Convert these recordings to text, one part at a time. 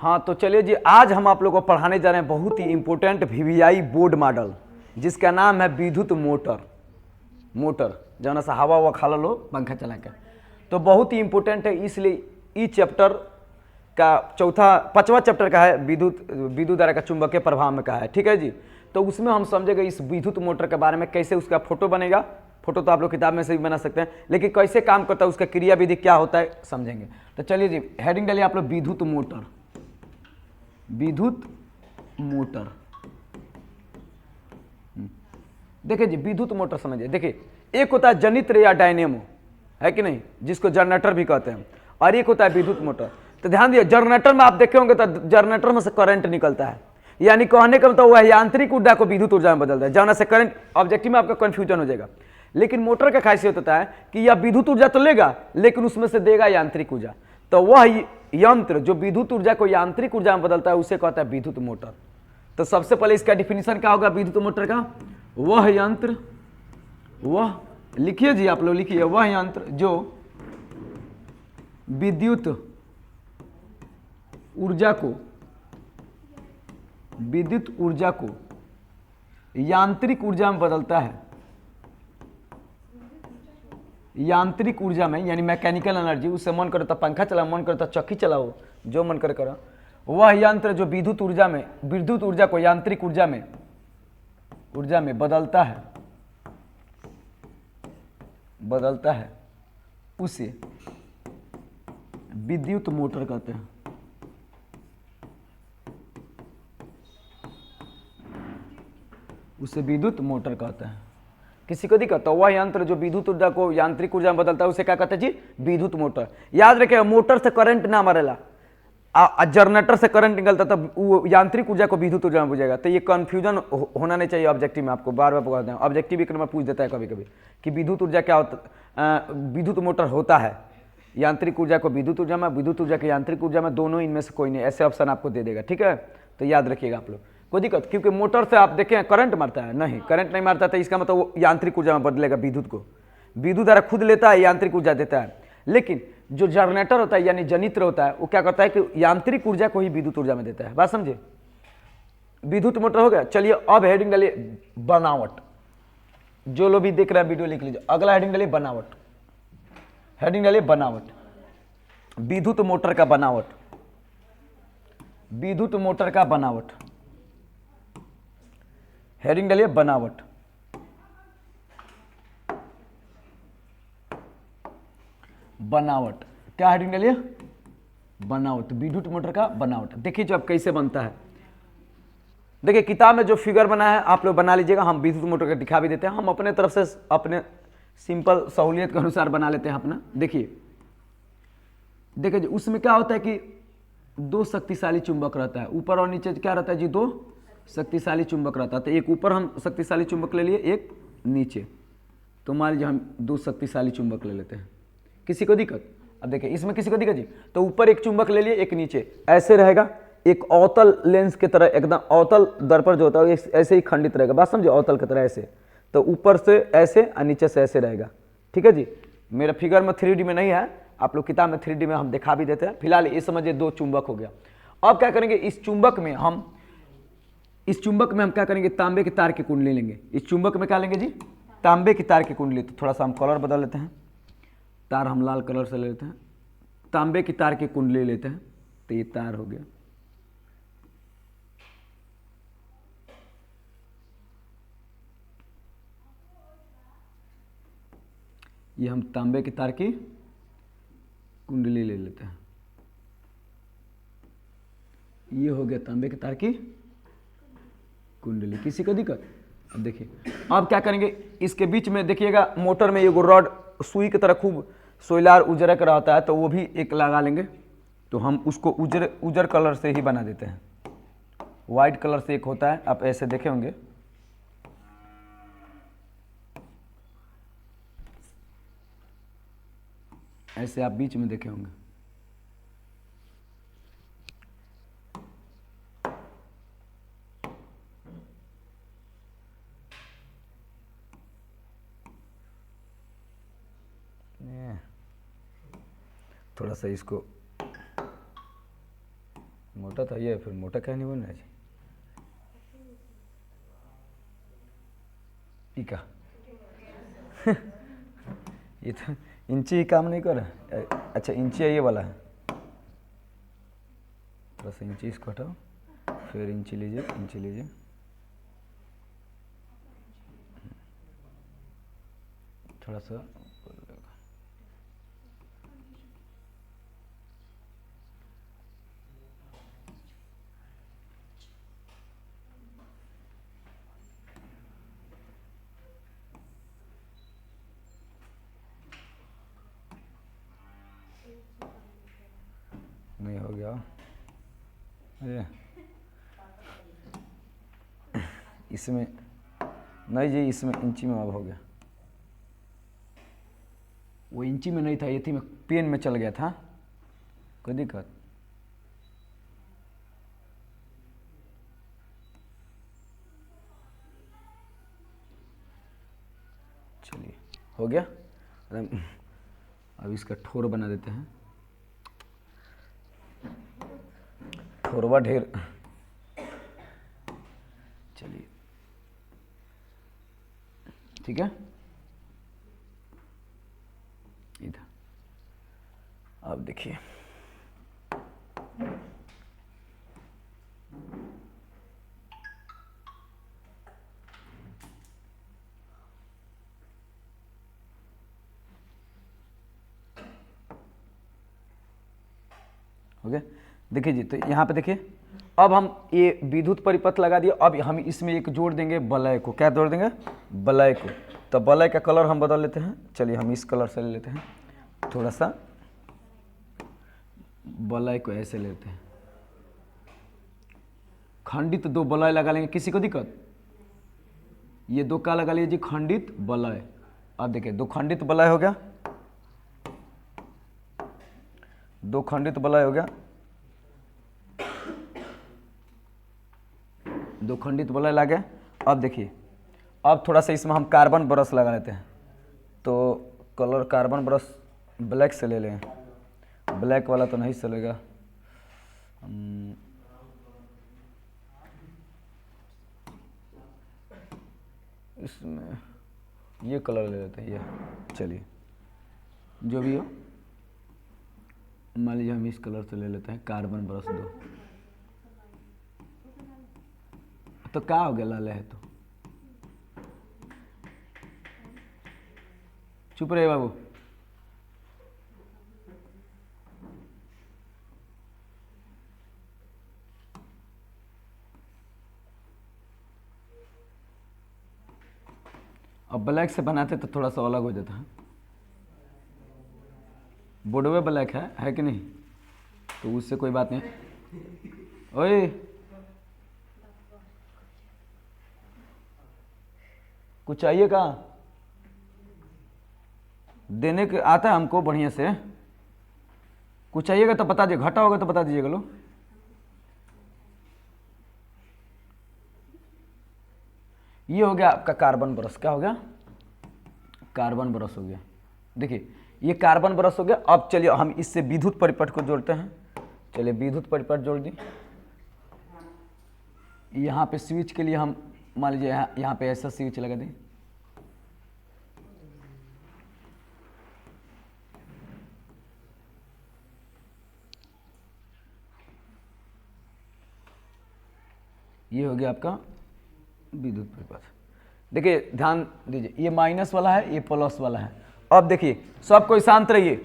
हाँ तो चलिए जी, आज हम आप लोगों को पढ़ाने जा रहे हैं बहुत ही इंपॉर्टेंट वीवीआई बोर्ड मॉडल, जिसका नाम है विद्युत मोटर जौन सा हवा ववा खा लो पंखा चला के। तो बहुत ही इंपॉर्टेंट है, इसलिए इस चैप्टर का पांचवा चैप्टर का है विद्युत धारा का चुंबकीय प्रभाव में का है। ठीक है जी, तो उसमें हम समझेंगे इस विद्युत मोटर के बारे में, कैसे उसका फोटो बनेगा। फोटो तो आप लोग किताब में से भी बना सकते हैं, लेकिन कैसे काम करता है, उसका क्रिया विधि क्या होता है समझेंगे। तो चलिए जी, हेडिंग डालिए आप लोग विद्युत मोटर। देखिए जी, विद्युत मोटर समझिए। देखिए, एक होता है जनित्र या डायनेमो, है कि नहीं, जिसको जनरेटर भी कहते हैं, और एक होता है विद्युत मोटर। तो ध्यान दिए, जनरेटर में आप देखे होंगे तो जनरेटर में से करंट निकलता है, यानी कहने का मतलब वह यांत्रिक ऊर्जा को विद्युत ऊर्जा में बदलता है, जहां से करंट। ऑब्जेक्टिव में आपका कंफ्यूजन हो जाएगा, लेकिन मोटर का खासियत होता है कि यह विद्युत ऊर्जा तो लेगा, लेकिन उसमें से देगा यांत्रिक ऊर्जा। तो वह यंत्र जो विद्युत ऊर्जा को यांत्रिक ऊर्जा में बदलता है, उसे कहता है विद्युत मोटर। तो सबसे पहले इसका डिफिनीशन क्या होगा विद्युत मोटर का? वह यंत्र, वह लिखिए जी, आप लोग लिखिए, वह यंत्र जो विद्युत ऊर्जा को यांत्रिक ऊर्जा में बदलता है। यांत्रिक ऊर्जा में यानी मैकेनिकल एनर्जी, उससे मन करे तो पंखा चलाओ, मन करे तो चक्की चलाओ, जो मन करे करो। वह यंत्र जो विद्युत ऊर्जा को यांत्रिक ऊर्जा में बदलता है, उसे विद्युत मोटर कहते हैं। उसे विद्युत मोटर कहते हैं। किसी को दिक्कत? तो वह यंत्र जो विद्युत ऊर्जा को यांत्रिक ऊर्जा में बदलता है, उसे क्या कहते हैं जी? विद्युत मोटर। याद रखिए, मोटर से करंट ना मरेला, जनरेटर से करंट निकलता तब वो यांत्रिक ऊर्जा को विद्युत ऊर्जा में बुझेगा। तो ये कंफ्यूजन होना नहीं चाहिए ऑब्जेक्टिव में, आपको बार बार पकड़ते हैं। ऑब्जेक्टिव एक नंबर पूछ देता है कभी कभी कि विद्युत ऊर्जा क्या होता, विद्युत मोटर होता है यांत्रिक ऊर्जा को विद्युत ऊर्जा में, विद्युत ऊर्जा की यांत्रिक ऊर्जा में, दोनों इनमें से कोई नहीं, ऐसे ऑप्शन आपको दे देगा। ठीक है, तो याद रखिएगा आप लोग, कोई दिक्कत? क्योंकि मोटर से आप देखें करंट मारता है, नहीं करंट नहीं मारता, तो इसका मतलब वो यांत्रिक ऊर्जा में बदलेगा विद्युत को। विद्युत धारा खुद लेता है, यांत्रिक ऊर्जा देता है। लेकिन जो जनरेटर होता है यानी जनित्र होता है, वो क्या करता है कि यांत्रिक ऊर्जा को ही विद्युत ऊर्जा में देता है। बात समझे? विद्युत मोटर हो गया। चलिए अब हेडिंग डालिए बनावट। जो लोग भी देख रहे हैं वीडियो लिख लीजिए, अगला हेडिंग डालिए बनावट। हेडिंग डालिए बनावट, विद्युत मोटर का बनावट, विद्युत मोटर का बनावट। हेडिंग डालिए बनावट। बनावट क्या हेडिंग डालिए? बनावट, विद्युत मोटर का बनावट। देखिए जो अब कैसे बनता है, देखिए किताब में जो फिगर बना है आप लोग बना लीजिएगा, हम विद्युत मोटर का दिखा भी देते हैं, हम अपने तरफ से अपने सिंपल सहूलियत के अनुसार बना लेते हैं अपना। देखिए देखिए उसमें क्या होता है कि दो शक्तिशाली चुंबक रहता है, ऊपर और नीचे क्या रहता है जी? दो शक्तिशाली चुंबक रहता है। तो एक ऊपर हम शक्तिशाली चुंबक ले लिए, एक नीचे। तो मान लीजिए हम दो शक्तिशाली चुंबक ले लेते हैं। किसी को दिक्कत? अब देखिए इसमें किसी को दिक्कत जी? तो ऊपर एक चुंबक ले लिए, एक नीचे, ऐसे रहेगा, एक अवतल लेंस की तरह, एकदम अवतल दर्पण जो होता है ऐसे ही खंडित रहेगा। बात समझे? अवतल की तरह ऐसे, तो ऊपर से ऐसे और नीचे से ऐसे रहेगा। ठीक है जी, मेरा फिगर में 3D में नहीं है, आप लोग किताब में 3D में हम दिखा भी देते हैं। फिलहाल ये समझिए दो चुंबक हो गया। अब क्या करेंगे, इस चुंबक में हम क्या करेंगे? तांबे के तार की कुंडली लेंगे। इस चुंबक में क्या लेंगे जी? तांबे की तार की कुंडली। तो थोड़ा सा हम कलर बदल लेते हैं, तार हम लाल कलर से ले लेते हैं, तांबे की तार की कुंडली लेते हैं। तो ये तार हो गया, ये हम तांबे की तार की कुंडली ले लेते हैं। ये हो गया तांबे की तार की कुंडली। किसी को दिक्कत? अब देखिए अब क्या करेंगे, इसके बीच में देखिएगा मोटर में एगो रॉड सुई की तरह खूब सोयलार उजरक रहता है, तो वो भी एक लगा लेंगे। तो हम उसको उजर कलर से ही बना देते हैं, वाइट कलर से एक होता है, आप ऐसे देखे होंगे। ऐसे आप बीच में देखे होंगे। थोड़ा सा इसको मोटा था ये, फिर मोटा क्या नहीं बन रहा जी? इका ये तो इंची ही काम नहीं कर रहा। अच्छा इंची है ये वाला है, थोड़ा सा इंची इसको हटाओ, फिर इंची लीजिए, इंची लीजिए, थोड़ा सा नहीं हो गया ये इसमें नहीं जी, इसमें इंची में अब हो गया। वो इंची में नहीं था, ये थी में पेन में चल गया था, कोई दिक्कत? चलिए हो गया। अब इसका ठोर बना देते हैं, ठोरवा ढेर। चलिए ठीक है, इधर अब देखिए हो गया। देखिए जी, तो यहाँ पे देखिए, अब हम ये विद्युत परिपथ लगा दिए, अब हम इसमें एक जोड़ देंगे वलय को। क्या जोड़ देंगे? वलय को। तो वलय का कलर हम बदल लेते हैं, चलिए हम इस कलर से ले लेते हैं, थोड़ा सा वलय को ऐसे लेते हैं, खंडित दो वलय लगा लेंगे, किसी को दिक्कत? ये दो का लगा लीजिए जी, खंडित वलय। अब देखिए दो खंडित वलय हो गया, दो खंडित वलय हो गया, दो खंडित वलय लगे। अब देखिए, अब थोड़ा सा इसमें हम कार्बन ब्रश लगा लेते हैं, तो कलर कार्बन ब्रश ब्लैक से ले लें, ब्लैक वाला तो नहीं चलेगा, इसमें ये कलर ले लेते हैं, ये चलिए जो भी हो, मान लीजिए हम इस कलर से ले लेते हैं, कार्बन ब्रश दो। तो क्या हो गया, लाल है तो चुप रहे बाबू। अब ब्लैक से बनाते तो थोड़ा सा अलग हो जाता है, बोर्डवे ब्लैक है कि नहीं? तो उससे कोई बात नहीं। ओए कुछ चाहिए का? देने के आता है हमको बढ़िया से, कुछ चाहिएगा तो बता दीजिए, घटा होगा तो बता दीजिएगा। लो ये हो गया आपका कार्बन ब्रश। क्या हो गया? कार्बन ब्रश हो गया। देखिए ये कार्बन ब्रश हो गया। अब चलिए हम इससे विद्युत परिपथ को जोड़ते हैं। चलिए विद्युत परिपथ जोड़ दी। यहाँ पे स्विच के लिए हम मान लीजिए यहाँ पे ऐसा स्विच लगा दें, ये हो गया आपका विद्युत परिपथ। देखिए ध्यान दीजिए, ये माइनस वाला है, ये प्लस वाला है। अब देखिए सब कोई शांत रहिए।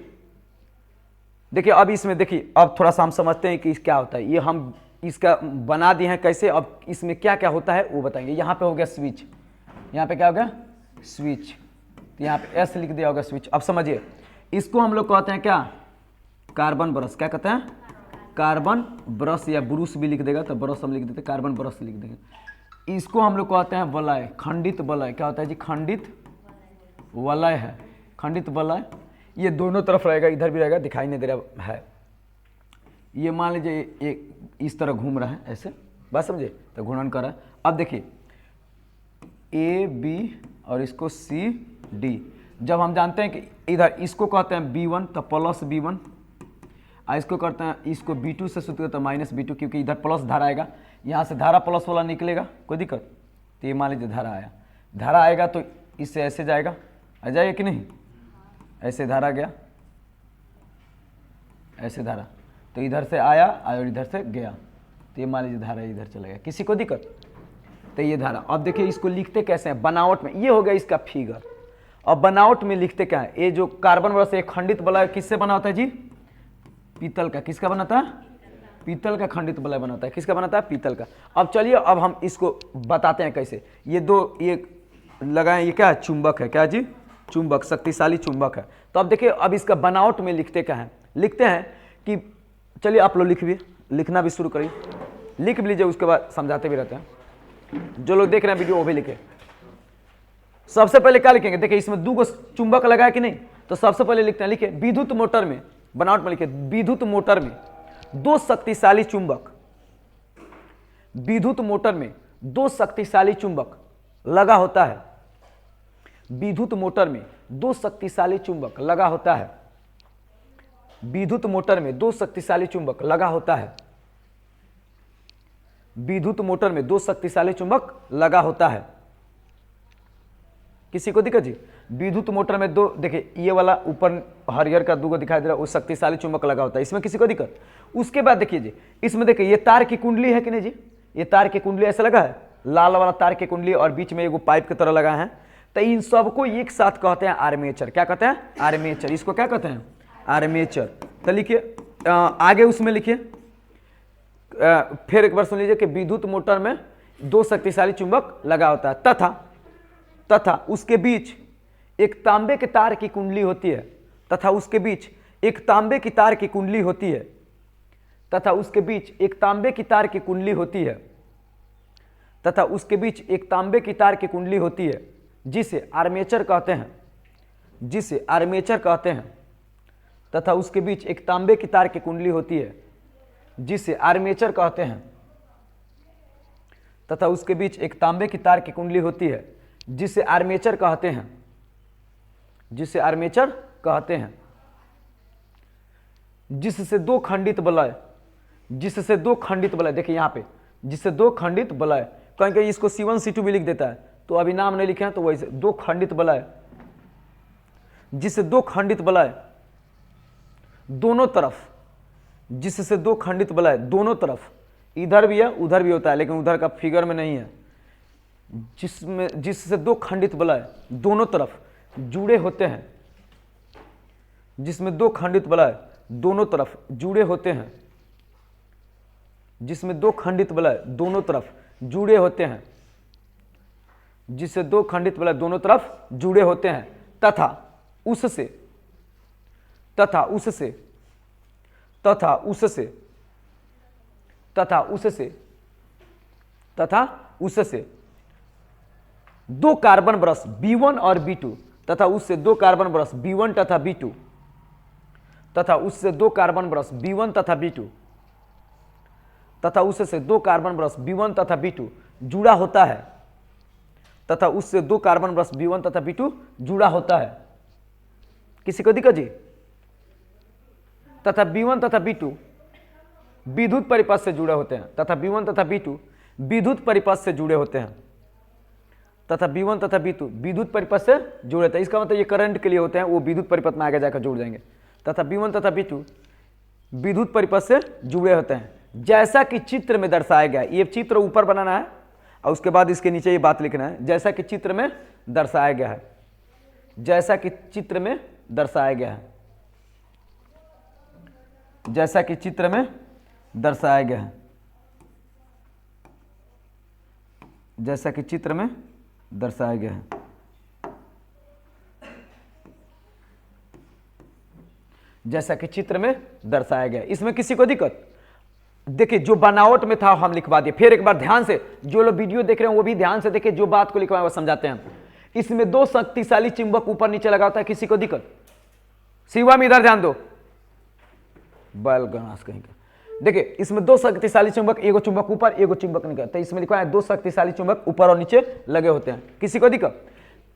देखिए अब इसमें देखिए, अब थोड़ा सा हम समझते हैं कि क्या होता है। ये हम इसका बना दिए हैं कैसे, अब इसमें क्या क्या होता है वो बताएंगे। यहाँ पे हो गया स्विच, यहाँ पे क्या हो गया? स्विच। तो यहाँ पे एस लिख दिया होगा स्विच। अब समझिए इसको हम लोग कहते हैं क्या? Carbon brush. क्या कहते हैं? कार्बन ब्रश, या ब्रूस भी लिख देगा तो ब्रश हम लिख देते, कार्बन ब्रश लिख देंगे। इसको हम लोग कहते हैं वलय, खंडित वलय। क्या होता है जी? खंडित वलय है, खंडित वलय। ये दोनों तरफ रहेगा, इधर भी रहेगा, दिखाई नहीं दे रहा है। ये मान लीजिए ये इस तरह घूम रहा है ऐसे, बात समझे? तो घूर्णन कर रहा है। अब देखिए ए बी और इसको सी डी। जब हम जानते हैं कि इधर इसको कहते हैं B1 तो प्लस B1, इसको करते हैं, इसको B2 से सूत्र करते हैं -B2, क्योंकि इधर प्लस धारा आएगा, यहाँ से धारा प्लस वाला निकलेगा, कोई दिक्कत। तो ये मान लीजिए धारा आया, धारा आएगा तो इससे ऐसे जाएगा, आ जाएगा कि नहीं, ऐसे धारा गया, ऐसे धारा, तो इधर से आया और इधर से गया, तो ये मान लीजिए धारा इधर चला गया, किसी को दिक्कत। तो ये धारा, अब देखिए इसको लिखते कैसे हैं बनावट में, ये हो गया इसका फिगर। अब बनावट में लिखते क्या है, ये जो कार्बन वर्ष एक खंडित वलय किससे बना होता है जी, पीतल का। किसका बनाता है, पीतल का खंडित वलय बनाता है। किसका बनाता है, पीतल का। अब चलिए अब हम इसको बताते हैं कैसे। ये दो ये लगाएं, ये क्या है, चुंबक है, क्या जी, चुंबक, शक्तिशाली चुंबक है। तो अब देखिए अब इसका बनावट में लिखते क्या है, लिखते हैं कि, चलिए आप लोग लिखिए, लिखना भी शुरू करिए, लिख भी लीजिए, उसके बाद समझाते भी रहते हैं। जो लोग देख रहे हैं वीडियो वो भी लिखे। सबसे पहले क्या लिखेंगे, देखिए इसमें 2 चुंबक लगाया कि नहीं, तो सबसे पहले लिखते हैं, लिखिए विद्युत मोटर में, बनावट में लिखिए विद्युत मोटर में 2 शक्तिशाली चुंबक, विद्युत मोटर में 2 शक्तिशाली चुंबक लगा होता है, विद्युत मोटर में 2 शक्तिशाली चुंबक लगा होता है, विद्युत मोटर में 2 शक्तिशाली चुंबक लगा होता है, विद्युत मोटर में 2 शक्तिशाली चुंबक लगा होता है। किसी को दिक्कत जी, विद्युत मोटर में 2, देखिए ये वाला ऊपर हरियर का 2 दिखाई दे रहा है, वो शक्तिशाली चुंबक लगा होता है, इसमें किसी को दिक्कत। उसके बाद देखिए जी, इसमें देखिए ये तार की कुंडली है कि नहीं जी, ये तार की कुंडली ऐसा लगा है, लाल वाला तार की कुंडली, और बीच में एगो पाइप की तरह लगा है। तो इन सबको एक साथ कहते हैं आर्मेचर। क्या कहते हैं, आर्मेचर। इसको क्या कहते हैं, आर्मेचर। तो लिखिए आगे उसमें लिखिए, फिर एक बार सुन लीजिए कि विद्युत मोटर में 2 शक्तिशाली चुंबक लगा होता है, तथा उसके बीच एक तांबे के तार की कुंडली होती है, तथा उसके बीच एक तांबे की तार की कुंडली होती है, तथा उसके बीच एक तांबे की तार की कुंडली होती है, तथा उसके बीच एक तांबे की तार की कुंडली होती है, जिसे आर्मेचर कहते हैं, जिसे आर्मेचर कहते हैं। तथा उसके बीच एक तांबे की तार की कुंडली होती है, जिसे आर्मेचर कहते हैं, तथा उसके बीच एक तांबे की तार की कुंडली होती है, जिसे आर्मेचर कहते हैं, जिसे आर्मेचर कहते हैं। जिससे 2 खंडित वलय, जिससे 2 खंडित वलय, देखिए यहाँ पे जिससे 2 खंडित वलय, कहीं इसको C1 C2 भी लिख देता है, तो अभी नाम नहीं लिखे हैं तो वैसे 2 खंडित वलय, जिससे 2 खंडित वलय दोनों तरफ, जिससे 2 खंडित वलय दोनों तरफ, इधर भी है उधर भी होता है, लेकिन उधर का फिगर में नहीं है, जिससे 2 खंडित वलय दोनों तरफ जुड़े होते हैं, जिसमें 2 खंडित वलय दोनों तरफ जुड़े होते हैं, जिसमें 2 खंडित वलय दोनों तरफ जुड़े होते हैं, जिससे 2 खंडित वलय दोनों तरफ जुड़े होते हैं, तथा उससे तथा उससे तथा उससे तथा उससे तथा उससे 2 कार्बन ब्रश B1 और B2, तथा उससे 2 कार्बन ब्रश B1 तथा B2, तथा उससे 2 कार्बन ब्रश B1 तथा B2, तथा उससे 2 कार्बन ब्रश B1 तथा B2 जुड़ा होता है, तथा उससे 2 कार्बन ब्रश B1 तथा B2 जुड़ा होता है। किसी को दिक्कत जी, तथा B1 तथा B2 विद्युत परिपथ से जुड़े होते हैं, तथा B1 तथा B2 विद्युत परिपथ से जुड़े होते हैं, तथा B1 तथा B2 विद्युत परिपथ से जुड़े होते हैं। इसका मतलब ये करंट के लिए होते हैं, वो विद्युत परिपथ में आगे जाकर जुड़ जाएंगे। तथा B1 तथा B2 विद्युत परिपथ से जुड़े होते हैं, जैसा कि चित्र में दर्शाया गया। ये चित्र ऊपर बनाना है और उसके बाद इसके नीचे ये बात लिखना है, जैसा कि चित्र में दर्शाया गया है, जैसा कि चित्र में दर्शाया गया है, जैसा कि चित्र में दर्शाया गया है, जैसा कि चित्र में दर्शाया गया है। जैसा कि चित्र में दर्शाया गया। इसमें किसी को दिक्कत, देखिए जो बनावट में था हम लिखवा दिए। फिर एक बार ध्यान से, जो लोग वीडियो देख रहे हैं वो भी ध्यान से देखिए, जो बात को लिखवाए वो समझाते हैं। इसमें 2 शक्तिशाली चुंबक ऊपर नीचे लगा होता है, किसी को दिक्कत। शिवा में इधर ध्यान दो, बैल गणास कहीं का। देखिए इसमें 2 शक्तिशाली चुंबक, एगो चुंबक ऊपर एगो चुंबक नीचे, तो इसमें लिखा है 2 शक्तिशाली चुंबक ऊपर और नीचे लगे होते हैं, किसी को दिक्कत।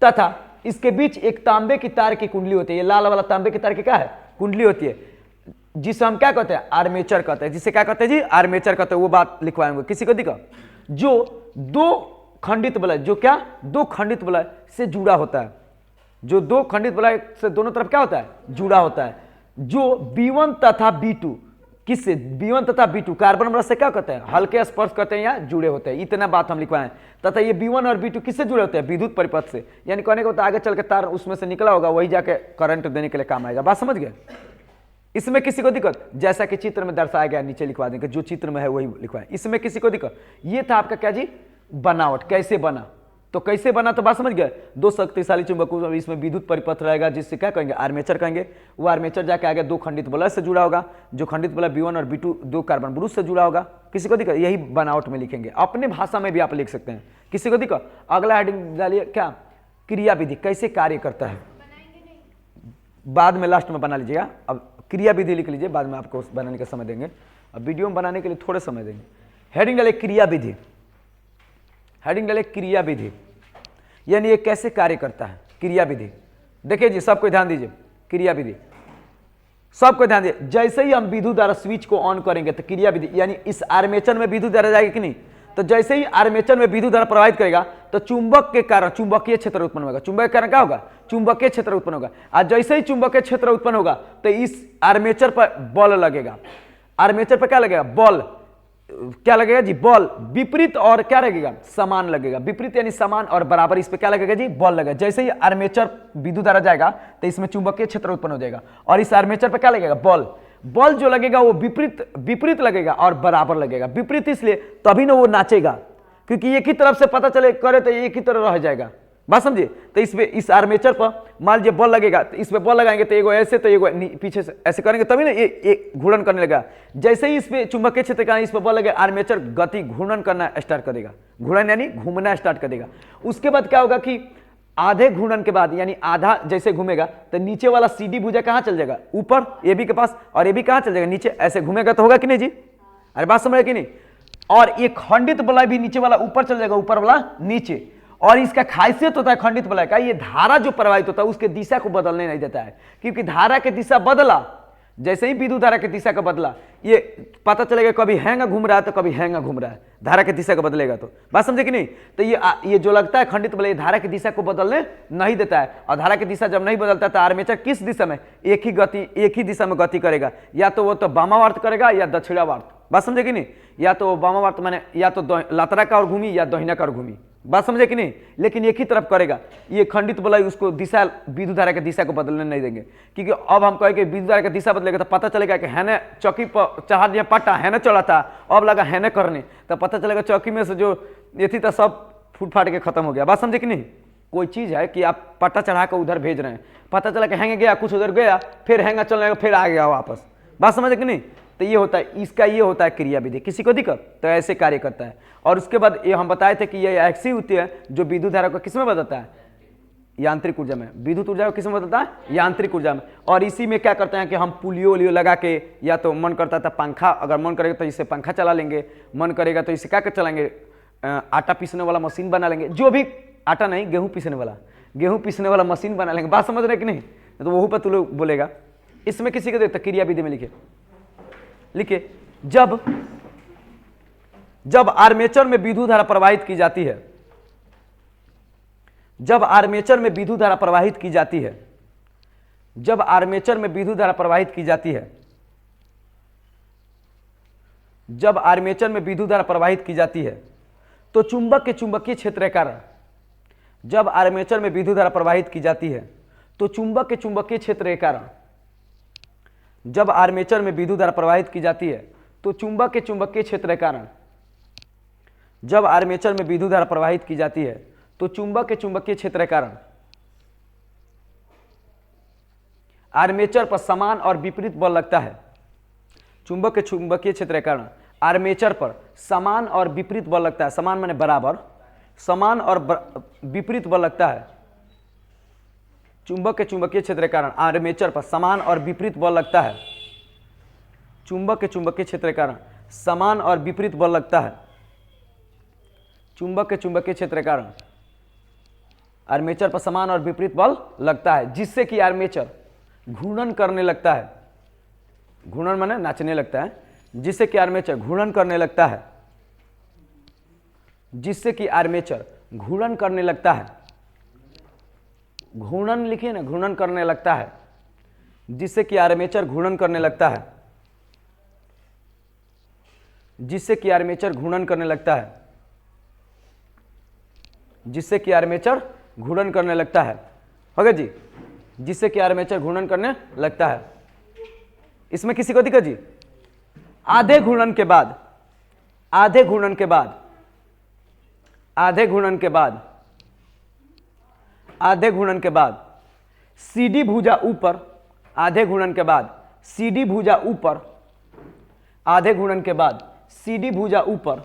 तथा इसके बीच एक तांबे की तार की कुंडली होती है, ये लाल वाला तांबे की तार की क्या है, कुंडली होती है। जिसे हम क्या कहते हैं, आर्मेचर कहते हैं, जिसे क्या कहते हैं जी, आर्मेचर कहते हैं। वो बात लिखवाएंगे, किसी को दिक्कत, जो दो खंडित वलय, जो क्या, दो खंडित वलय से जुड़ा होता है, जो दो खंडित वलय से दोनों तरफ क्या होता है, जुड़ा होता है, जो B1 तथा B2, किससे, B1 तथा B2 कार्बन वलय से क्या कहते हैं, हल्के स्पर्श करते हैं या जुड़े होते हैं। इतना बात हम लिखवाएं। तथा ये B1 और B2 किससे जुड़े होते हैं, विद्युत परिपथ से। यानी कहने को होता है आगे चल के तार उसमें से निकला होगा, वही जाके करंट देने के लिए काम आएगा। बात समझ गए। इसमें किसी को दिक्कत, जैसा कि चित्र में दर्शाया गया, नीचे लिखवा देंगे, जो चित्र में है वही लिखवाएं। इसमें किसी को दिक्कत, ये था आपका क्या जी, बनावट, कैसे बना। तो कैसे बना, तो बात समझ गए। दो शक्तिशाली चुंबकों, इसमें विद्युत परिपथ रहेगा, जिससे क्या कहेंगे, आर्मेचर कहेंगे। वो आर्मेचर जाके आगे दो खंडित वलय से जुड़ा होगा, जो खंडित वलय B1 और B2 दो कार्बन ब्रूस से जुड़ा होगा। किसी को दिक्कत, यही बनावट में लिखेंगे, अपने भाषा में भी आप लिख सकते हैं। किसी को दिक्कत। अगला हेडिंग डालिए, क्या, क्रिया विधि, कैसे कार्य करता है। बाद में लास्ट में बना लीजिएगा। अब क्रिया विधि लिख लीजिए, बाद में आपको बनाने का समय देंगे। अब वीडियो में बनाने के लिए थोड़े समय देंगे। हेडिंग डाले क्रिया विधि, हेडिंग डाले क्रिया विधि, यानी ये कैसे कार्य करता है, क्रिया विधि। देखिए जी, सबको ध्यान दीजिए, क्रिया विधि, सबको ध्यान दीजिए। जैसे ही हम विद्युत धारा स्विच को ऑन करेंगे तो क्रिया विधि, यानी इस आर्मेचर में विद्युत धारा जाएगी कि नहीं, तो जैसे ही आर्मेचर में विद्युत धारा प्रवाहित करेगा तो चुंबक के कारण चुंबकीय क्षेत्र उत्पन्न होगा। चुंबक के कारण क्या होगा, चुंबकीय क्षेत्र उत्पन्न होगा। और जैसे ही चुंबकीय क्षेत्र उत्पन्न होगा तो इस आर्मेचर पर बल लगेगा। आर्मेचर पर क्या लगेगा, बल, क्या लगेगा जी, बल। विपरीत और क्या लगेगा, समान लगेगा। विपरीत यानी समान और बराबर, इस पे क्या लगेगा जी, बल लगेगा। जैसे ही आर्मेचर विद्युत धारा जाएगा तो इसमें चुंबकीय क्षेत्र उत्पन्न हो जाएगा, और इस आर्मेचर पर क्या लगेगा, बल। बल जो लगेगा वो विपरीत लगेगा और बराबर लगेगा। विपरीत इसलिए तभी ना वो नाचेगा, क्योंकि एक ही तरफ से पता चले करे तो एक ही तरह रह जाएगा। बात समझिए। तो इसमें इस आर्मेचर पर मान लीजिए बल लगेगा, तो इसमें बल लगाएंगे तो एगो ऐसे, तो एगो पीछे से ऐसे करेंगे, तभी ना ये घूर्णन करने लगा। जैसे ही इसमें चुंबकीय क्षेत्र का इस पर बल लगे, आर्मेचर गति घूर्णन करना स्टार्ट कर देगा। घूर्णन यानी घूमना स्टार्ट कर देगा। उसके बाद क्या होगा कि आधे घूर्णन के बाद, यानी आधा जैसे घूमेगा तो नीचे वाला CD भुजा कहाँ चल जाएगा, ऊपर AB के पास, और AB कहाँ चल जाएगा, नीचे। ऐसे घूमेगा तो होगा कि नहीं जी, अरे बात समझ रहे कि नहीं। और ये खंडित वलय भी नीचे वाला ऊपर चल जाएगा, ऊपर वाला नीचे। और इसका खासियत होता है खंडित वलय का, ये धारा जो प्रवाहित होता है उसके दिशा को बदलने नहीं देता है, क्योंकि धारा की दिशा बदला, जैसे ही विद्युत धारा की दिशा का बदला, ये पता चलेगा कभी हैंग घूम रहा है तो कभी हैंग घूम रहा है, धारा की दिशा का बदलेगा। तो बात समझे कि नहीं। तो ये जो लगता है खंडित वलय, धारा की दिशा को बदलने नहीं देता है। और धारा की दिशा जब नहीं बदलता तो आर्मेचर किस दिशा में, एक ही दिशा में गति करेगा, या तो वो तो वामावर्त करेगा या दक्षिणावर्त। बात समझे कि नहीं। या तो वामावर्त माने या तो लातरा का और घूमी या दहिना का और घूमी। बात समझे कि नहीं, लेकिन एक ही तरफ करेगा। ये खंडित वलय उसको दिशा, विद्युत धारा की दिशा को बदलने नहीं देंगे, क्योंकि अब हम कहेंगे विद्युत धारा की दिशा बदलेगा तो पता चलेगा कि हैने चौकी पर चढ़ा दिया पट्टा, हैने चढ़ा था, अब लगा हैने करने, तो पता चलेगा चौकी में से जो ये थी तो सब फूट फाट के खत्म हो गया। बात समझे कि नहीं। कोई चीज़ है कि आप पट्टा चढ़ा कर उधर भेज रहे हैं, पता चला कि हैंगे गया, कुछ उधर गया, फिर हैंगा चलने लगा, फिर आ गया वापस। बात समझे कि नहीं। तो ये होता है, इसका ये होता है क्रिया विधि। किसी को दिक्कत, तो ऐसे कार्य करता है। और उसके बाद ये हम बताए थे कि ये ऐसी होती है जो विद्युत धारा को किसमें बदलता है, यांत्रिक ऊर्जा में। विद्युत ऊर्जा को किसमें बदलता है, यांत्रिक ऊर्जा में। और इसी में क्या करते हैं कि हम पुलियो उलियो लगा के, या तो मन करता था पंखा, अगर मन करेगा तो इससे पंखा चला लेंगे, मन करेगा तो इससे क्या कर चलाएंगे, आटा पीसने वाला मशीन बना लेंगे। जो भी आटा नहीं, गेहूँ पीसने वाला मशीन बना लेंगे। बात समझ रहे कि नहीं। तो वही पर तू लोग बोलेगा। इसमें किसी को देता क्रिया विधि में लिखिए, जब आर्मेचर में विद्युत धारा प्रवाहित की जाती है, जब आर्मेचर में विद्युत धारा प्रवाहित की जाती है, जब आर्मेचर में विद्युत धारा प्रवाहित की जाती है, जब आर्मेचर में विद्युत धारा प्रवाहित की जाती है तो चुंबक के चुंबकीय क्षेत्र के कारण, जब आर्मेचर में विद्युत धारा प्रवाहित की जाती है तो चुंबक के चुंबकीय क्षेत्र के कारण, जब आर्मेचर में विद्युत धारा प्रवाहित की जाती है तो चुंबक के चुंबकीय क्षेत्र के कारण, जब आर्मेचर में विद्युत धारा प्रवाहित की जाती है तो चुंबक के चुंबकीय क्षेत्र के कारण आर्मेचर पर समान और विपरीत बल लगता है। चुंबक के चुंबकीय क्षेत्र के कारण आर्मेचर पर समान और विपरीत बल लगता है। समान माने बराबर, समान और विपरीत बल लगता है। चुंबक के चुंबकीय क्षेत्र के कारण आर्मेचर पर समान और विपरीत बल लगता है। चुंबक के चुंबकीय क्षेत्र के कारण समान और विपरीत बल लगता है। चुंबक के चुंबकीय क्षेत्र के कारण आर्मेचर पर समान और विपरीत बल लगता है, जिससे कि आर्मेचर घूर्णन करने लगता है। घूर्णन माने नाचने लगता है, जिससे कि आर्मेचर घूर्णन करने लगता है, जिससे कि आर्मेचर घूर्णन करने लगता है। घूर्णन लिखिए ना, घूर्णन करने लगता है, जिससे कि आर्मेचर घूर्णन करने लगता है, जिससे कि आर्मेचर घूर्णन करने लगता है, जिससे कि आर्मेचर घूर्णन करने लगता है। हो गया जी, जिससे कि आर्मेचर घूर्णन करने लगता है। इसमें किसी को दिक्कत जी? आधे घूर्णन के बाद, आधे घूर्णन के बाद, आधे घूर्णन के बाद, आधे घूर्णन के बाद सीडी भुजा ऊपर, आधे घूर्णन के बाद सीडी भुजा ऊपर, आधे घूर्णन के बाद सीडी भुजा ऊपर,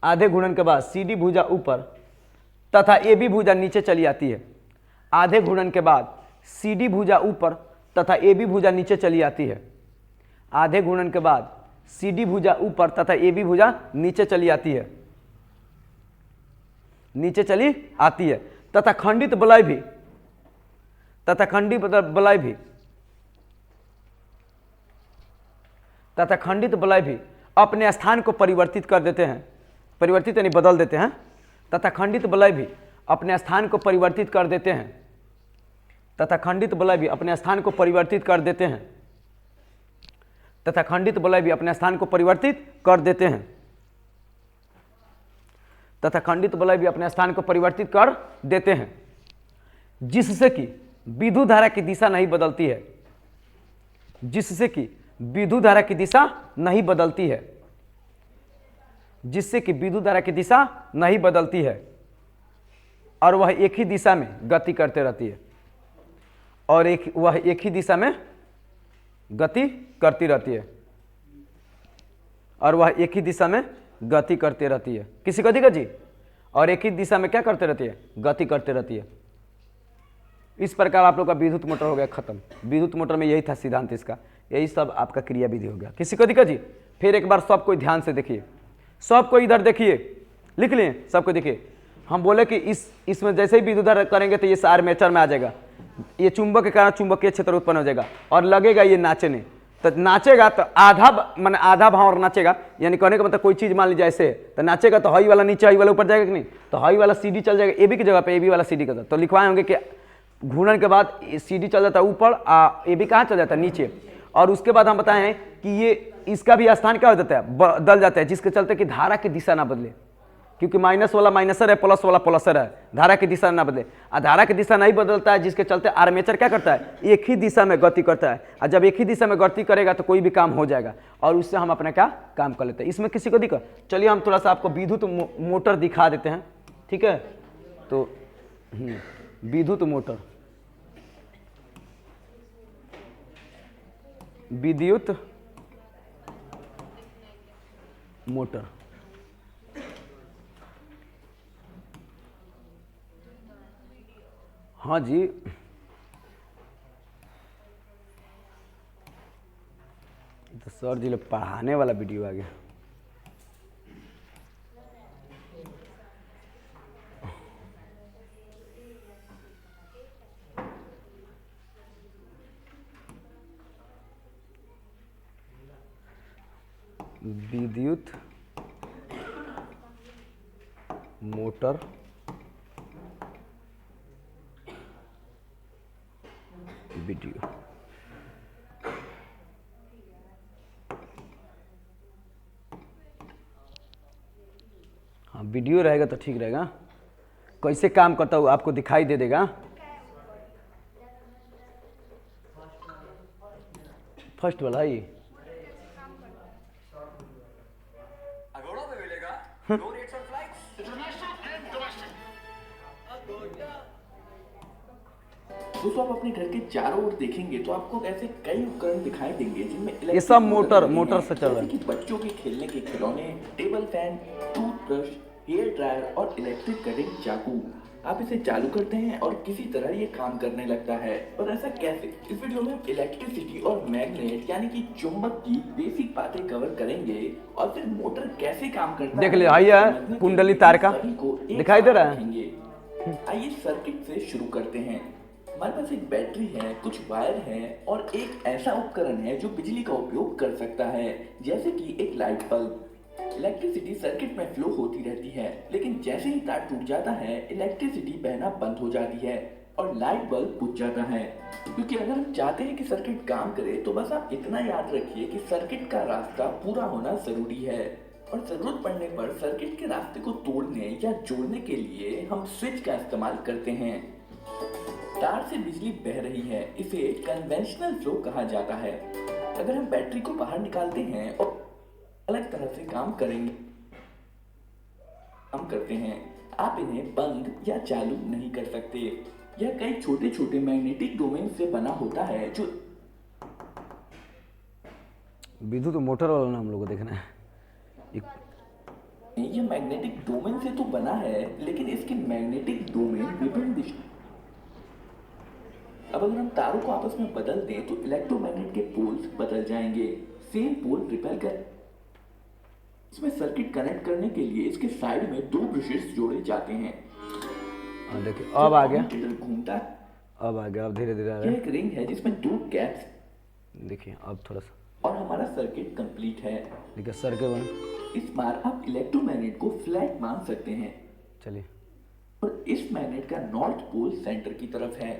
आधे घूर्णन के बाद सीडी भुजा ऊपर तथा ए बी भुजा नीचे चली आती है। आधे घूर्णन के बाद सीडी भुजा ऊपर तथा ए बी भुजा नीचे चली आती है। आधे घूर्णन के बाद सीडी भुजा ऊपर तथा ए बी भुजा नीचे चली आती है, नीचे चली आती है तथा खंडित बलय भी, तथा खंडित बलय भी, तथा खंडित बलय भी अपने स्थान को परिवर्तित कर देते हैं, परिवर्तित यानी बदल देते हैं, तथा खंडित बलय भी अपने स्थान को परिवर्तित कर देते हैं, तथा खंडित बलय भी अपने स्थान को परिवर्तित कर देते हैं, तथा खंडित बलय भी अपने स्थान को परिवर्तित कर देते हैं, तथा खंडित बलय भी अपने स्थान को परिवर्तित कर देते हैं, जिससे कि विद्युत धारा की दिशा नहीं बदलती है, जिससे कि विद्युत धारा की दिशा नहीं बदलती है, जिससे कि विद्युत धारा की दिशा नहीं बदलती है और वह एक ही दिशा में गति करते रहती है, और वह एक ही दिशा में गति करती रहती है, और वह एक ही दिशा में गति करती रहती है। किसी को दिक्कत जी? और एक ही दिशा में क्या करते रहती है? गति करते रहती है। इस प्रकार आप लोग का विद्युत मोटर हो गया खत्म। विद्युत मोटर में यही था सिद्धांत इसका, यही सब आपका क्रिया विधि हो गया। किसी को दिक्कत जी? फिर एक बार सब कोई ध्यान से देखिए, सबको इधर देखिए, लिख लिए सबको देखिए। हम बोले कि इसमें जैसे ही विद्युत धारा करेंगे तो ये आर्मेचर में आ जाएगा, ये चुंबक के कारण चुंबकीय क्षेत्र उत्पन्न हो जाएगा और लगेगा ये नाचने। तो नाचेगा तो आधा भाव और नाचेगा, यानी कहने का मतलब कोई चीज मान लीजिए ऐसे तो नाचेगा तो हई वाला नीचे हई वाला ऊपर जाएगा कि नहीं, तो हई वाला सीडी चल जाएगा ए बी की जगह पे, ए बी वाला सीडी का। तो लिखवाए होंगे कि घूर्णन के बाद सीडी चल जाता है ऊपर, ए बी कहाँ चल जाता है? नीचे। और उसके बाद हम बताएं कि ये इसका भी स्थान क्या हो जाता है? बदल जाता है, जिसके चलते कि धारा की दिशा ना बदले, क्योंकि माइनस वाला माइनसर है, प्लस वाला प्लसर है, धारा की दिशा ना बदले। और धारा की दिशा नहीं बदलता है, जिसके चलते आर्मेचर क्या करता है? एक ही दिशा में गति करता है, और जब एक ही दिशा में गति करेगा तो कोई भी काम हो जाएगा और उससे हम अपना क्या काम कर लेते हैं। इसमें किसी को दिक्कत? चलिए हम थोड़ा सा आपको विद्युत मोटर दिखा देते हैं, ठीक है? तो विद्युत मोटर, विद्युत मोटर, हाँ जी, तो सर जी लोग पढ़ाने वाला वीडियो आ गया। विद्युत मोटर वीडियो, हाँ वीडियो रहेगा तो ठीक रहेगा। कैसे काम करता हूँ आपको दिखाई दे देगा। फर्स्ट वाला ही दोस्तों, आप अपने घर के चारों ओर देखेंगे तो आपको ऐसे कई उपकरण दिखाई देंगे जिनमें ये सब मोटर से चल रहा है, कि बच्चों के खेलने के खिलौने, table fan, toothbrush, hair dryer और इलेक्ट्रिक कटिंग चाकू। आप इसे चालू करते हैं और किसी तरह ये काम करने लगता है। और ऐसा कैसे? इस वीडियो में हम इलेक्ट्रिसिटी और मैग्नेट यानी कि चुंबक की बेसिक बातें कवर करेंगे और फिर मोटर कैसे काम करता है। देख ले, आइए कुंडली तार का दिखाई दे रहा है। आइए सर्किट से शुरू करते हैं। हमारे पास एक बैटरी है, कुछ वायर हैं और एक ऐसा उपकरण है जो बिजली का उपयोग कर सकता है, जैसे कि एक लाइट बल्ब। इलेक्ट्रिसिटी सर्किट में फ्लो होती रहती है, लेकिन जैसे ही तार टूट जाता है इलेक्ट्रिसिटी बहना बंद हो जाती है और लाइट बल्ब बुझ जाता है। क्योंकि अगर हम चाहते हैं कि सर्किट काम करे तो बस आप इतना याद रखिए कि सर्किट का रास्ता पूरा होना जरूरी है और जरूरत पड़ने पर सर्किट के रास्ते को तोड़ने या जोड़ने के लिए हम स्विच का इस्तेमाल करते हैं। तार से बिजली बह रही है, इसे कन्वेंशनल फ्लो कहा जाता है। अगर हम बैटरी को बाहर निकालते हैं और अलग तरह से काम करते हैं, आप इन्हें बंद या चालू नहीं कर सकते। यह कई छोटे छोटे मैग्नेटिक डोमेन से बना होता है जो विद्युत मोटर वाला ना हम लोग को देखना है। यह मैग्नेटिक डोमेन से तो बना है, लेकिन इसके मैग्नेटिक डोमेन विभिन्न दिशा। अब अगर हम तारों को आपस में बदल दें तो इलेक्ट्रोमैग्नेट के पोल्स बदल जाएंगे। सेम पोल रिपेल कर इसमें सर्किट कनेक्ट करने के लिए इसके साइड में दो ब्रशेस जोड़े जाते हैं। देखिए अब आ गया, घूमता है, अब आ गया, अब धीरे धीरे आ रहा यह एक रिंग है जिसमें दो कैप्स। देखिए अब थोड़ा सा और हमारा सर्किट कंप्लीट है। देखिए सर्किट बना। इस बार आप इलेक्ट्रोमैग्नेट को फ्लैट मान सकते हैं चलिए, और इस मैग्नेट का नॉर्थ पोल सेंटर की तरफ है।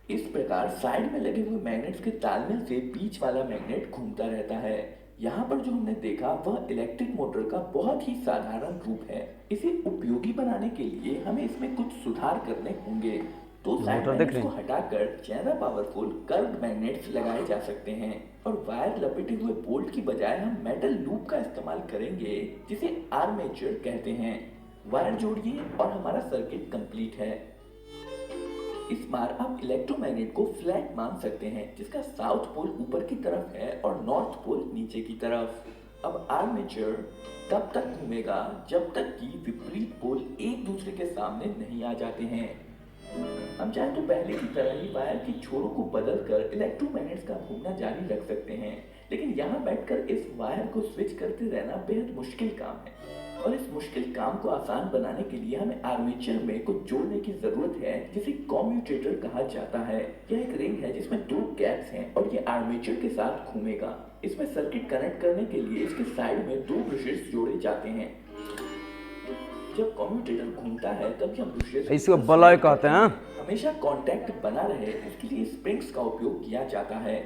इस प्रकार साइड में लगे हुए मैग्नेट्स के तालमेल से बीच वाला मैग्नेट घूमता रहता है। यहाँ पर जो हमने देखा वह इलेक्ट्रिक मोटर का बहुत ही साधारण रूप है। इसे उपयोगी बनाने के लिए हमें इसमें कुछ सुधार करने होंगे। तो साइड मैग्नेट्स को हटाकर ज्यादा पावरफुल कर्व्ड मैग्नेट्स लगाए जा सकते हैं और वायर लपेटे हुए बोल्ट की बजाय हम मेटल लूप का इस्तेमाल करेंगे, जिसे आर्मेचर कहते हैं। वायर जोड़िए और हमारा सर्किट कंप्लीट है। इस बार आप इलेक्ट्रोमैग्नेट को फ्लैट मान सकते हैं, जिसका साउथ पोल ऊपर की तरफ है और नॉर्थ पोल नीचे की तरफ। अब आर्मेचर तब तक घूमेगा जब तक कि विपरीत पोल एक दूसरे के सामने नहीं आ जाते हैं। हम चाहे तो पहले की तरह ही वायर के छोरों को बदलकर इलेक्ट्रोमैग्नेट्स का घूमना जारी रख सकते हैं, लेकिन यहाँ बैठकर इस वायर को स्विच करते रहना बेहद मुश्किल काम है और इस मुश्किल काम को आसान बनाने के लिए हमें आर्मेचर में कुछ जोड़ने की जरूरत है, जिसे कम्यूटेटर कहा जाता है। यह एक रिंग है जिसमें दो कैप्स हैं और ये आर्मेचर के साथ घूमेगा। इसमें सर्किट कनेक्ट करने के लिए इसके साइड में दो ब्रशेस जोड़े जाते हैं। जब कम्यूटेटर घूमता है तब यह ब्रशेस इसको बलॉय कहते हैं। हमेशा कांटेक्ट बना रहे, इसके लिए स्प्रिंग्स का उपयोग किया जाता है।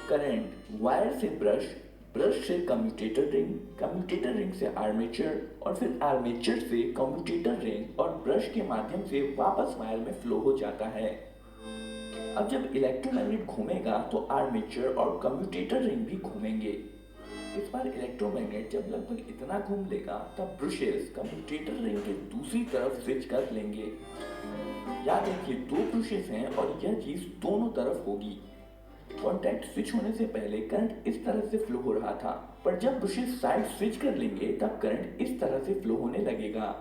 करंट वायर से ब्रश से कम्यूटेटर रिंग से आर्मेचर और फिर आर्मेचर से कम्यूटेटर रिंग और ब्रश के माध्यम से वापस वायर में फ्लो हो जाता है। अब जब इलेक्ट्रोमैग्नेट घूमेगा तो आर्मेचर और कम्यूटेटर रिंग भी घूमेंगे। इस बार इलेक्ट्रोमैग्नेट जब लगभग इतना घूम लेगा तब ब्रशेस कम्यूटेटर रिंग के दूसरी तरफ स्विच कर लेंगे। याद रखिए दो ब्रशेस हैं और यह चीज दोनों तरफ होगी। कॉन्टैक्ट स्विच होने से पहले करंट इस तरह से फ्लो हो रहा था, पर जब ब्रशेस साइड स्विच कर लेंगे तब करंट इस तरह से फ्लो होने लगेगा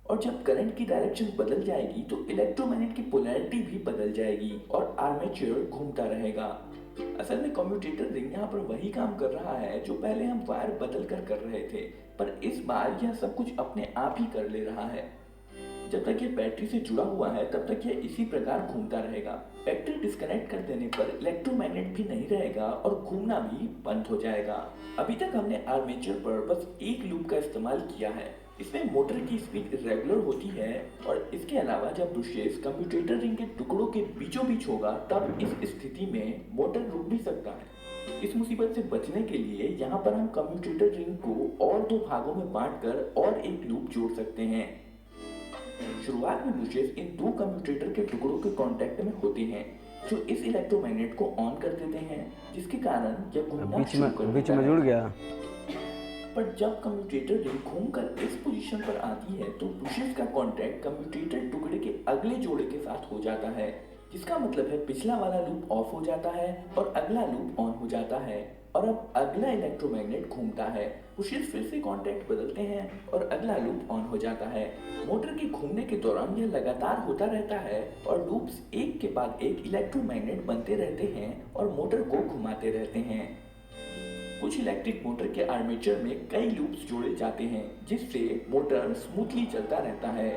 और जब करंट की डायरेक्शन बदल जाएगी तो इलेक्ट्रोमैग्नेट की पोलैरिटी भी बदल जाएगी और आर्मेचर घूमता रहेगा। असल में कम्यूटेटर रिंग यहाँ पर वही काम कर रहा है जो पहले हम वायर बदल कर रहे थे, पर इस बार यह सब कुछ अपने आप ही कर ले रहा है। जब तक ये बैटरी से जुड़ा हुआ है तब तक यह इसी प्रकार घूमता रहेगा। बैटरी डिस्कनेक्ट कर देने पर इलेक्ट्रोमैग्नेट भी नहीं रहेगा और घूमना भी बंद हो जाएगा। अभी तक हमने आर्मेचर पर बस एक लूप का इस्तेमाल किया है। इसमें मोटर की स्पीड इरेगुलर होती है और इसके अलावा जब ब्रशेस कम्यूटेटर रिंग के टुकड़ों के बीचों बीच होगा तब इस स्थिति में मोटर रुक भी सकता है। इस मुसीबत से बचने के लिए यहाँ पर हम कम्यूटेटर रिंग को और दो भागों में बांटकर और एक लूप जोड़ सकते हैं। शुरुआत में ब्रशेस इन दो कम्यूटेटर के टुकड़ों के कांटेक्ट में होते हैं जो इस इलेक्ट्रोमैग्नेट को ऑन कर देते हैं, जिसके कारण यह घूमना शुरू कर देता है। जुड़ गया। पर जब कम्यूटेटर रिंग घूमकर इस पोजीशन पर आती है तो ब्रशेस का कांटेक्ट कम्यूटेटर टुकड़े के अगले जोड़े के साथ हो जाता है, जिसका मतलब है पिछला वाला लूप ऑफ हो जाता है और अगला लूप ऑन हो जाता है और अब अगला इलेक्ट्रोमैग्नेट घूमता है। ब्रशेस फिर से कांटेक्ट बदलते हैं और अगला लूप ऑन हो जाता है। मोटर के घूमने के दौरान यह लगातार होता रहता है और लूप्स एक के बाद एक इलेक्ट्रोमैग्नेट बनते रहते हैं और मोटर को घुमाते रहते हैं। कुछ इलेक्ट्रिक मोटर के आर्मेचर में कई लूप्स जोड़े जाते हैं जिससे मोटर स्मूथली चलता रहता है।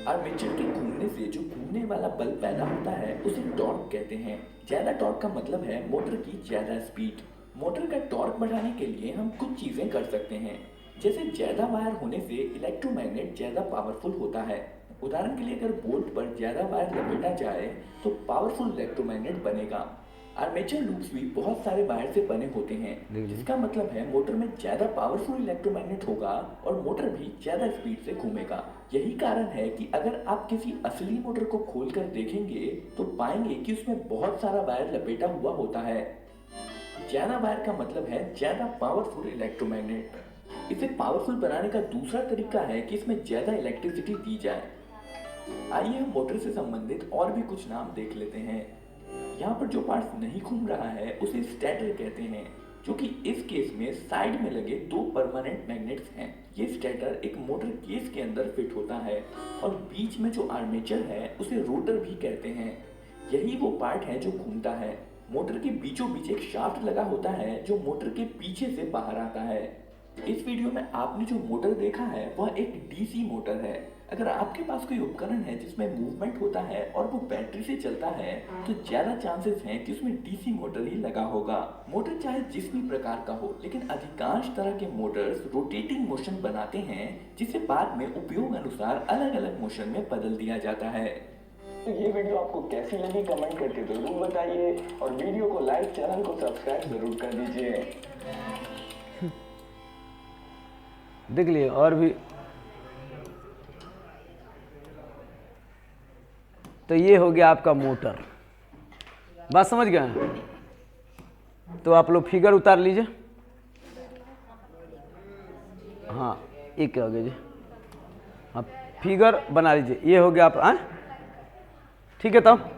आर्मेचर के घूमने से जो घूमने घूमने वाला बल पैदा होता है उसे टॉर्क कहते हैं। ज्यादा टॉर्क का मतलब है मोटर की ज्यादा स्पीड। मोटर का टॉर्क बढ़ाने के लिए हम कुछ चीजें कर सकते हैं, जैसे ज्यादा वायर होने से इलेक्ट्रोमैग्नेट ज्यादा पावरफुल होता है। उदाहरण के लिए अगर बोल्ट पर ज्यादा वायर लपेटा जाए तो पावरफुल इलेक्ट्रोमैग्नेट बनेगा। आर्मेचर लूप्स भी बहुत सारे वायर से बने होते हैं, जिसका मतलब है मोटर में ज्यादा पावरफुल इलेक्ट्रोमैग्नेट होगा और मोटर भी ज्यादा स्पीड से घूमेगा। यही कारण है कि अगर आप किसी असली मोटर को खोलकर देखेंगे तो पाएंगे कि उसमें बहुत सारा वायर लपेटा हुआ होता है। ज्यादा वायर का मतलब है ज्यादा पावरफुल इलेक्ट्रोमैग्नेट। इसे पावरफुल बनाने का दूसरा तरीका है कि इसमें ज्यादा इलेक्ट्रिसिटी दी जाए। आइए हम मोटर से संबंधित और भी कुछ नाम देख लेते हैं। यहाँ पर जो पार्ट नहीं घूम रहा है उसे स्टेटर कहते हैं, जो कि इस केस में साइड में लगे दो परमानेंट मैग्नेट्स हैं। ये स्टेटर एक मोटर केस के अंदर फिट होता है और बीच में जो आर्मेचर है उसे रोटर भी कहते हैं। यही वो पार्ट है जो घूमता है। मोटर के बीचों बीच एक शाफ्ट लगा होता है जो मोटर के पीछे से बाहर आता है। इस वीडियो में आपने जो मोटर देखा है वह एक डीसी मोटर है। अगर आपके पास कोई उपकरण है जिसमें मूवमेंट होता है और वो बैटरी से चलता है तो ज्यादा चांसेस हैं कि उसमें डीसी मोटर ही लगा होगा। मोटर चाहे जिस भी प्रकार का हो, लेकिन अधिकांश तरह के मोटर्स रोटेटिंग मोशन बनाते हैं, जिसे बाद में उपयोग अनुसार अलग अलग मोशन में बदल दिया जाता है। तो ये वीडियो आपको कैसी लगी कमेंट करके जरूर बताइए और वीडियो को लाइक, चैनल को सब्सक्राइब जरूर कर दीजिए। देख लिए और भी। तो ये हो गया आपका मोटर। बात समझ गए? तो आप लोग फिगर उतार लीजिए। हाँ, एक हो गया जी। आप फिगर बना लीजिए। ये हो गया आप, ठीक है तब